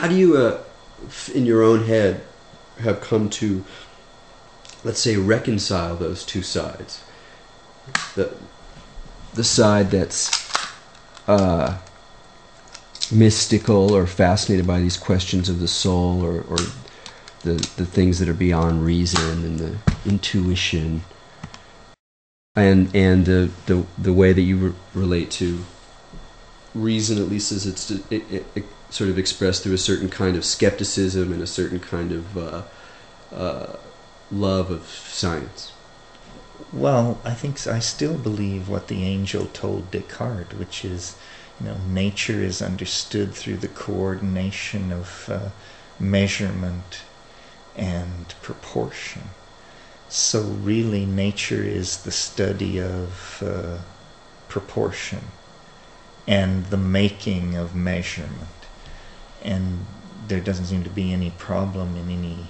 how do you, in your own head, have come to, let's say, reconcile those two sides? The side that's mystical or fascinated by these questions of the soul, or the things that are beyond reason and the intuition, and the way that you relate to reason, at least as it's it sort of expressed through a certain kind of skepticism and a certain kind of love of science. Well, I still believe what the angel told Descartes, which is, nature is understood through the coordination of measurement and proportion. So really, nature is the study of proportion and the making of measurement. And there doesn't seem to be any problem in any...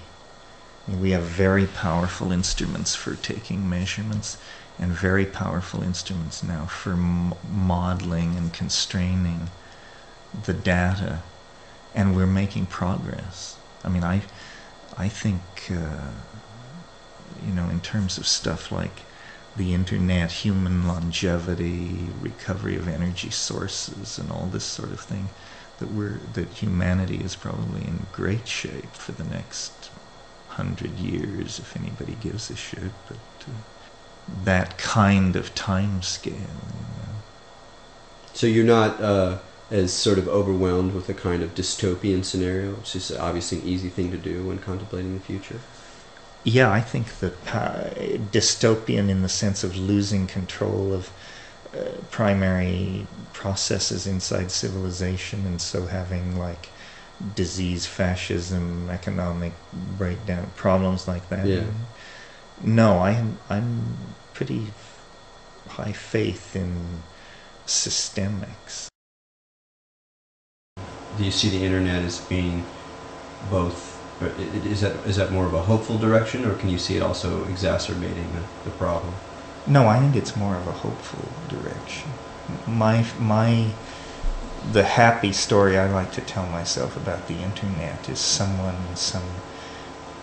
We have very powerful instruments for taking measurements, and very powerful instruments now for modeling and constraining the data, and we're making progress. I mean, I think, in terms of stuff like the internet, human longevity, recovery of energy sources, and all this sort of thing, that humanity is probably in great shape for the next 100 years, if anybody gives a shit. But that kind of time scale. So you're not as sort of overwhelmed with a kind of dystopian scenario, which is obviously an easy thing to do when contemplating the future? Yeah, I think that dystopian in the sense of losing control of primary processes inside civilization, and so having like disease, fascism, economic breakdown, problems like that. Yeah. No, I'm pretty high faith in systemics. Do you see the internet as being both? Is that more of a hopeful direction, or can you see it also exacerbating the problem? No, I think it's more of a hopeful direction. The happy story I like to tell myself about the internet is someone in some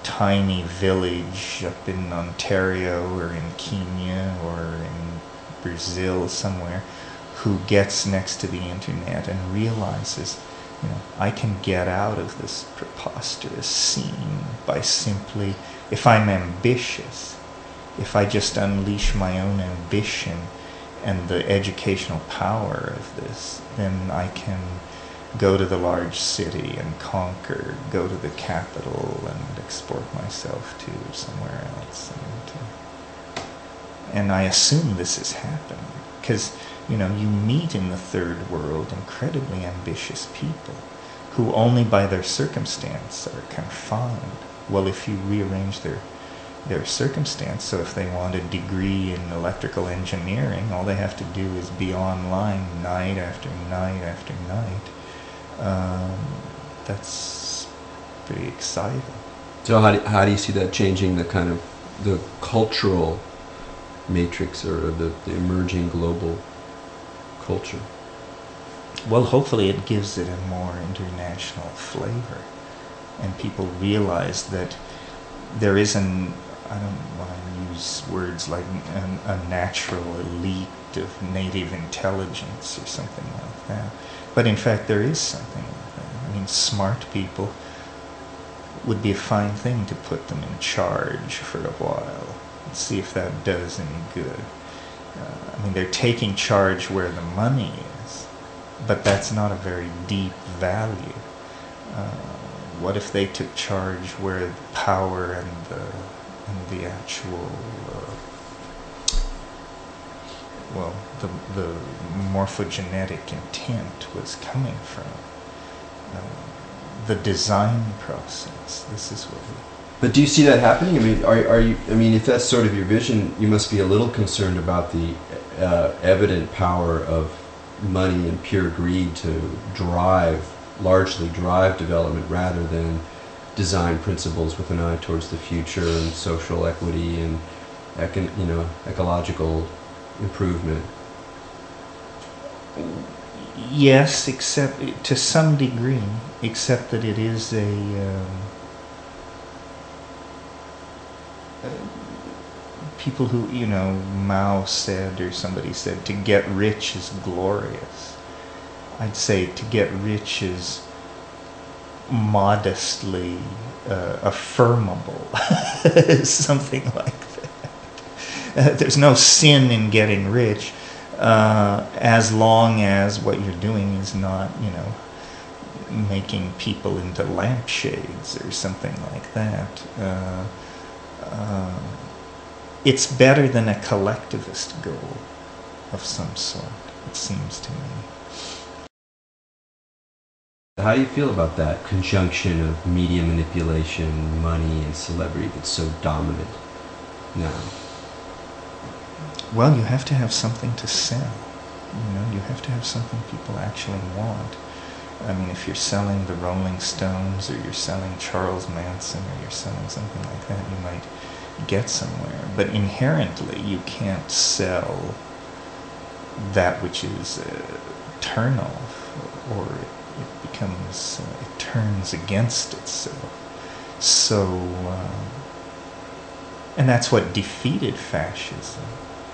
tiny village up in Ontario or in Kenya or in Brazil somewhere who gets next to the internet and realizes, I can get out of this preposterous scene by simply, if I'm ambitious, if I just unleash my own ambition and the educational power of this, then I can go to the large city and conquer, go to the capital and export myself to somewhere else. And I assume this is happening because, you meet in the third world incredibly ambitious people who only by their circumstance are confined. Well, if you rearrange their circumstance, so if they want a degree in electrical engineering, all they have to do is be online night after night after night. That's pretty exciting. So how do you see that changing the kind of the cultural matrix or the emerging global culture? Well, hopefully it gives it a more international flavor, and people realize that there is I don't want to use words like a natural elite of native intelligence or something like that. But in fact, there is something like that. I mean, smart people would be a fine thing to put them in charge for a while and see if that does any good. I mean, they're taking charge where the money is, but that's not a very deep value. What if they took charge where the power and the actual, the morphogenetic intent was coming from? The design process. This is what we... But do you see that happening? I mean, are you? I mean, if that's sort of your vision, you must be a little concerned about the evident power of money and pure greed to largely drive development rather than design principles with an eye towards the future and social equity and ecological improvement. Yes, except to some degree, except that it is people who, Mao said, or somebody said, to get rich is glorious. I'd say to get rich is modestly affirmable, something like that. There's no sin in getting rich, as long as what you're doing is not, making people into lampshades or something like that. It's better than a collectivist goal of some sort, it seems to me. How do you feel about that conjunction of media manipulation, money, and celebrity that's so dominant now? Well, you have to have something to sell. You have to have something people actually want. I mean, if you're selling the Rolling Stones, or you're selling Charles Manson, or you're selling something like that, you might get somewhere. But inherently, you can't sell that which is eternal, or it becomes, it turns against itself. So, and that's what defeated fascism.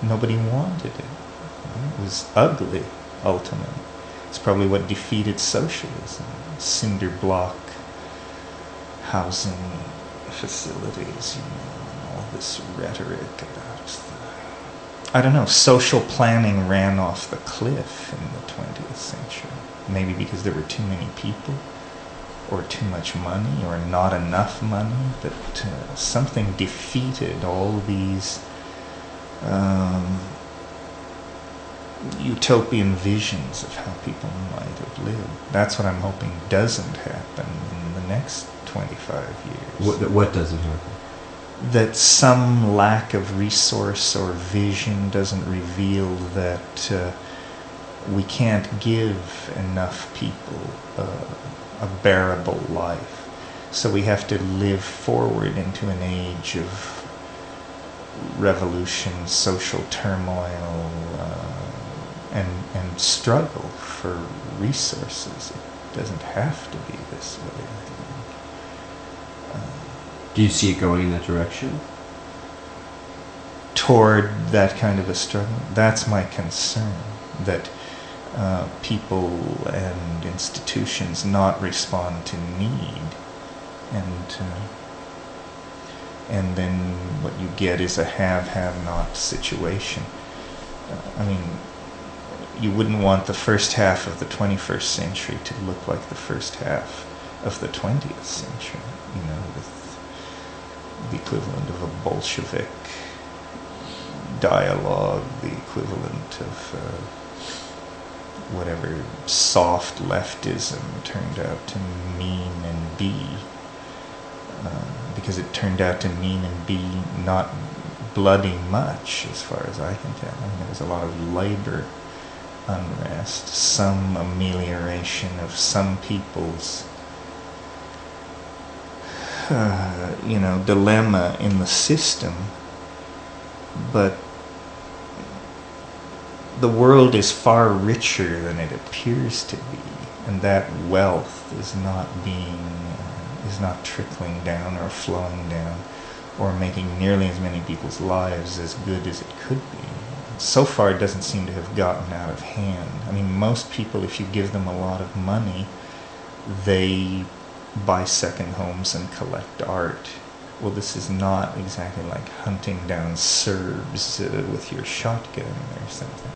Nobody wanted it. It was ugly, ultimately. It's probably what defeated socialism. Cinder block housing facilities, and all this rhetoric about I don't know, social planning ran off the cliff in the 20th century. Maybe because there were too many people, or too much money, or not enough money, that something defeated all these utopian visions of how people might have lived. That's what I'm hoping doesn't happen in the next 25 years. What doesn't happen? That some lack of resource or vision doesn't reveal that we can't give enough people a bearable life. So we have to live forward into an age of revolution, social turmoil, and struggle for resources. It doesn't have to be this way. Do you see it going in that direction? Toward that kind of a struggle? That's my concern, that people and institutions not respond to need, and then what you get is a have-not situation. I mean, you wouldn't want the first half of the 21st century to look like the first half of the 20th century, with the equivalent of a Bolshevik dialogue, the equivalent of whatever soft leftism turned out to mean and be, because it turned out to mean and be not bloody much, as far as I can tell. I mean, there was a lot of labor unrest, some amelioration of some people's dilemma in the system, but the world is far richer than it appears to be, and that wealth is not trickling down or flowing down or making nearly as many people's lives as good as it could be. So far, it doesn't seem to have gotten out of hand. I mean, most people, if you give them a lot of money, they buy second homes and collect art. Well, this is not exactly like hunting down Serbs with your shotgun or something.